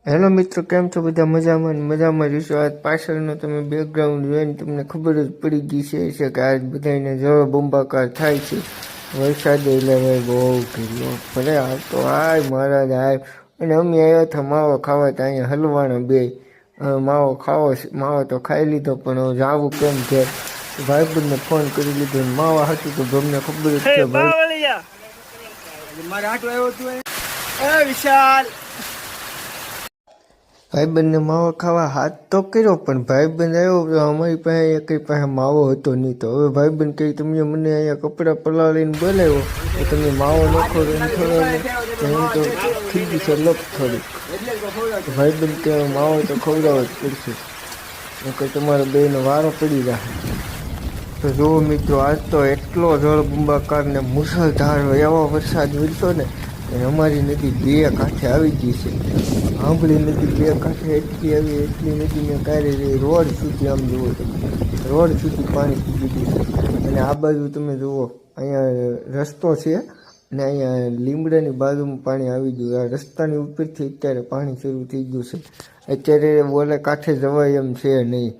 Hello મિત્રો, કેમ છો? બધા મજામાં મજામાં રહીશો. આજ પાછળનો તમે બેકગ્રાઉન્ડ જોઈને તમને ખબર જ પડી ગઈ છે કે આજ બધાને જળ બંબાકાર થાય છે. વરસાદ એટલે ભાઈ બહુ કર્યો ભલે આવતો આય મહારાજ આય. અને અમે આવ્યા હતા માવો ખાવા, તો અહીંયા હલવાના બે માવો ખાવો, માવો તો ખાઈ લીધો, પણ જાવું કેમ છે ભાઈબંધને ફોન કરી લીધો. માવા હતું તો તમને ખબર જ છે ભાઈ. મારે આટલું આવ્યો હતું વિશાલ ભાઈબંધને માવો ખાવા હાથ તો કર્યો, પણ ભાઈબંધ આવ્યો તો અમારી પાસે કઈ પાસે માવો હતો નહીં. તો હવે ભાઈબંધ કહી તમે મને અહીંયા કપડાં પલાળીને બોલાવ્યો તો તમે માવો નખો એમ થોડો એમ તો ખીજી છે લપ થોડીક. ભાઈબંધ કે માવો તો ખવડાવવો જ પડશે, કે તમારે બેનો વારો પડી જાય. તો જુઓ મિત્રો, આજ તો એટલો જળબંબાકાર ને મુસળધાર એવો વરસાદ વરસ્યો ને અમારી નદી બે કાંઠે આવી ગઈ છે. આંબળી નદી બે કાંઠે એટલી આવી, એટલી નદીને કાંઈ રોડ સુધી આમ જુઓ તમે, રોડ સુધી પાણી પૂગી ગયું છે. અને આ બાજુ તમે જુઓ, અહીંયા રસ્તો છે ને અહીંયા લીમડાની બાજુમાં પાણી આવી ગયું. આ રસ્તાની ઉપરથી અત્યારે પાણી શરૂ થઈ ગયું છે. અત્યારે ઓલે કાંઠે જવાય એમ છે નહીં.